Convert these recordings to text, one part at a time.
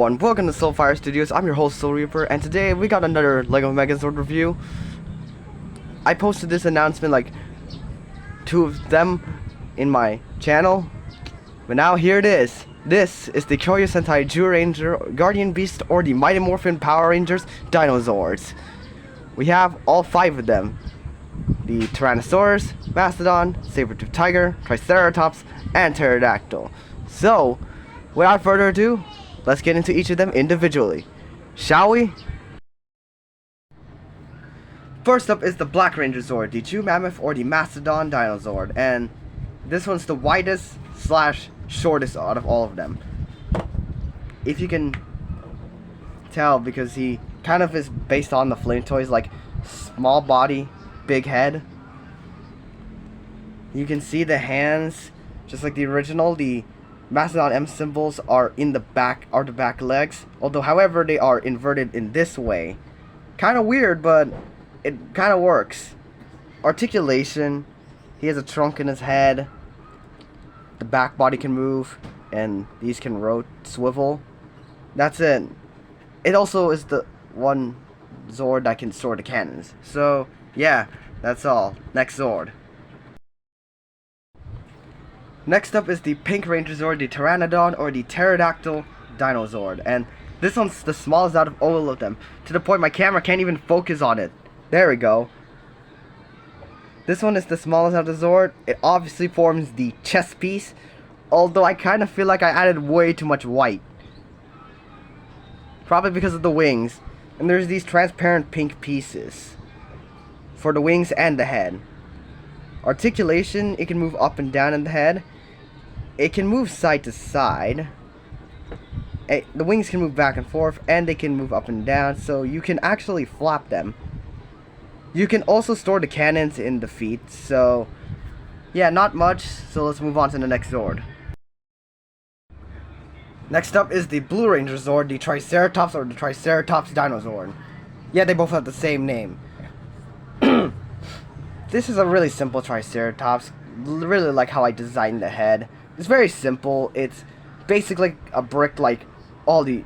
everyone, welcome to Soulfire Studios. I'm your host Soul Reaper, and today we got another Lego Megazord review. I posted this announcement, like 2 of them, in my channel, but now here it is. This is the Kyoryu Sentai Zyuranger, Guardian Beast, or the Mighty Morphin Power Rangers Dinozords. We have all 5 of them: the Tyrannosaurus, Mastodon, Sabertooth Tiger, Triceratops, and Pterodactyl. So, without further ado, let's get into each of them individually, shall we? First up is the Black Ranger Zord, the Jew Mammoth, or the Mastodon Dinozord, and this one's the widest slash shortest out of all of them. If you can tell, because he kind of is based on the Flame Toys, like small body, big head. You can see the hands, just like the original. The Mastodon M symbols are in the back, are the back legs. Although, however, they are inverted in this way. Kind of weird, but it kind of works. Articulation. He has a trunk in his head. The back body can move, and these can swivel. That's it. It also is the one Zord that can store the cannons. So, yeah, that's all. Next Zord. Next up is the Pink Ranger Zord, the Pteranodon, or the Pterodactyl Dinozord. And this one's the smallest out of all of them, to the point my camera can't even focus on it. There we go. This one is the smallest out of the Zord. It obviously forms the chest piece, although I kind of feel like I added way too much white. Probably because of the wings. And there's these transparent pink pieces for the wings and the head. Articulation, it can move up and down in the head. It can move side to side. The wings can move back and forth, and they can move up and down, so you can actually flap them. You can also store the cannons in the feet, so yeah, not much, so let's move on to the next Zord. Next up is the Blue Ranger Zord, the Triceratops, or the Triceratops Dinozord. Yeah, they both have the same name. This is a really simple Triceratops. Really like how I designed the head. It's very simple. It's basically a brick like all the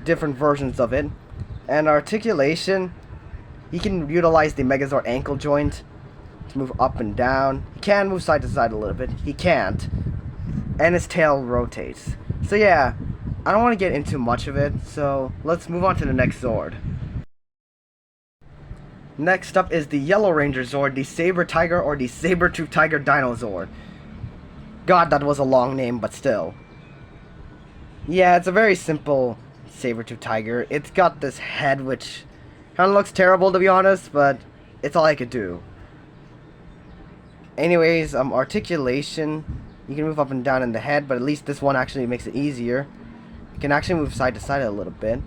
different versions of it. And articulation, he can utilize the Megazord ankle joint to move up and down. He can move side to side a little bit. He can't. And his tail rotates. So yeah, I don't want to get into much of it, so let's move on to the next Zord. Next up is the Yellow Ranger Zord, the Saber Tiger, or the Sabertooth Tiger Dinozord. God, that was a long name, but still. Yeah, it's a very simple Sabertooth Tiger. It's got this head which kind of looks terrible, to be honest, but it's all I could do. Anyways, articulation. You can move up and down in the head, but at least this one actually makes it easier. You can actually move side to side a little bit.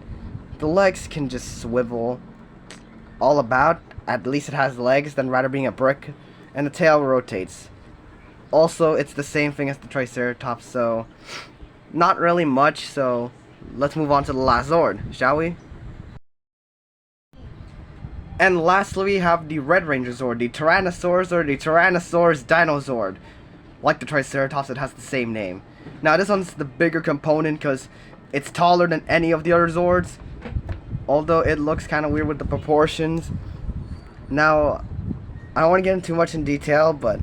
The legs can just swivel all about. At least it has legs than rather being a brick. And the tail rotates. Also, it's the same thing as the Triceratops, so not really much. So let's move on to the last Zord, shall we? And lastly, we have the Red Ranger Zord, the Tyrannosaurus, or the Tyrannosaurus Dinozord. Like the Triceratops, it has the same name. Now this one's the bigger component because it's taller than any of the other Zords. Although it looks kind of weird with the proportions. Now, I don't want to get into too much in detail, but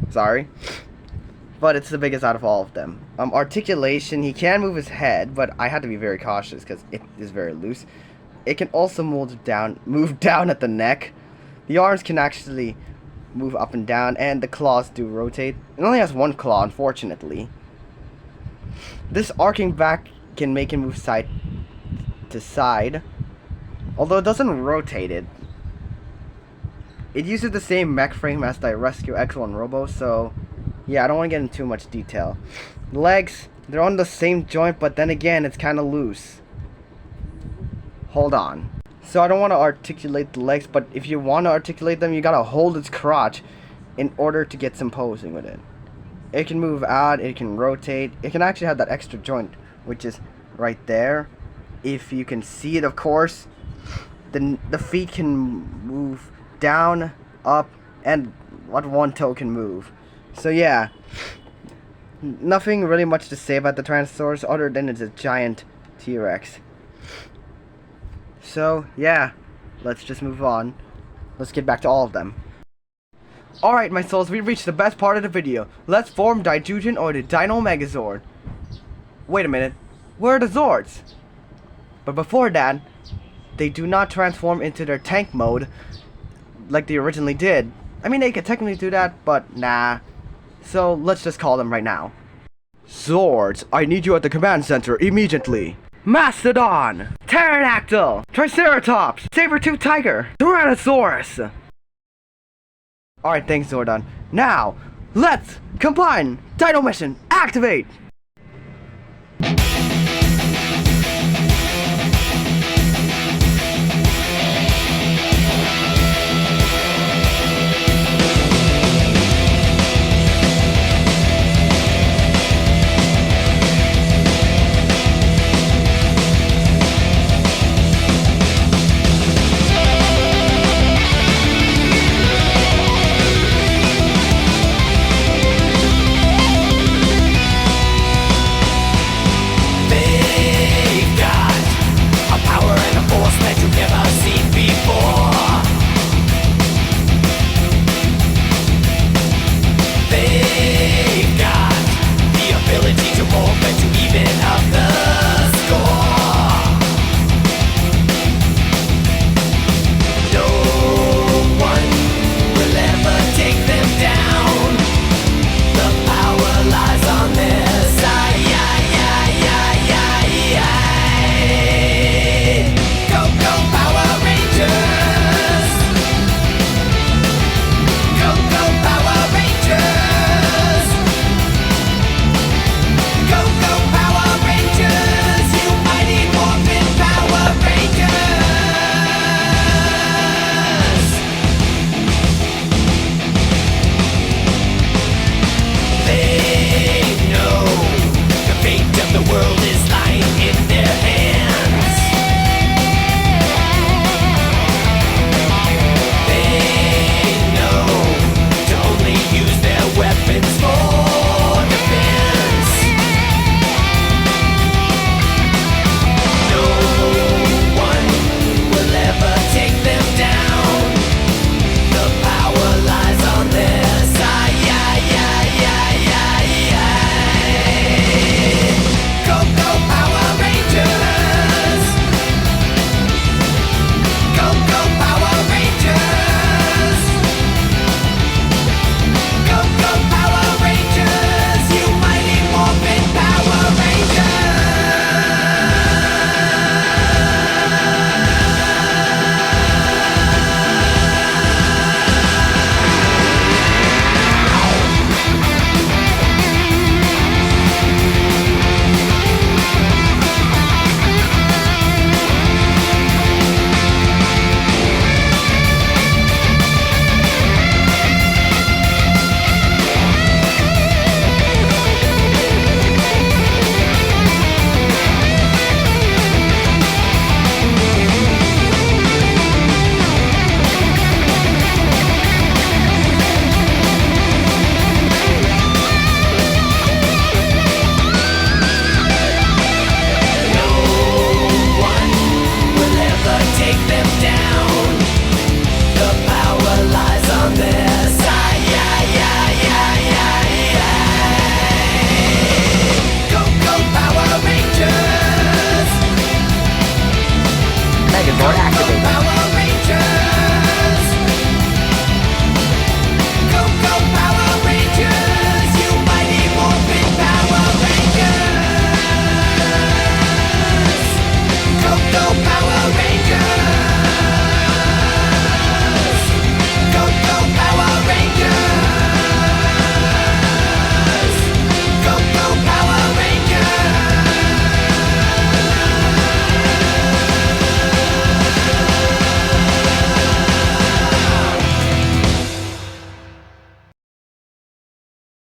sorry. But it's the biggest out of all of them. Articulation, he can move his head, but I had to be very cautious because it is very loose. It can also move down at the neck. The arms can actually move up and down, and the claws do rotate. It only has one claw, unfortunately. This arcing back can make him move side to side, although it doesn't rotate it. It uses the same mech frame as the Rescue X1 Robo, so yeah, I don't want to get into too much detail. Legs, they're on the same joint, but then again, it's kind of loose. Hold on. So I don't want to articulate the legs, but if you want to articulate them, you gotta hold its crotch in order to get some posing with it. It can move out, it can rotate, it can actually have that extra joint, which is right there. If you can see it, of course. The feet can move down, up, and what one toe can move. So yeah, nothing really much to say about the Tyrannosaurus other than it's a giant T-Rex. So, yeah. Let's just move on. Let's get back to all of them. Alright, my souls, we reached the best part of the video. Let's form Daizyujin or the Dino Megazord. Wait a minute. Where are the Zords? But before that, they do not transform into their tank mode like they originally did. I mean, they could technically do that, but nah. So, let's just call them right now. Zords, I need you at the command center immediately. Mastodon! Pterodactyl! Triceratops! Sabertooth Tiger! Tyrannosaurus! Alright, thanks Zordon. Now, let's combine! Dino Mission, activate!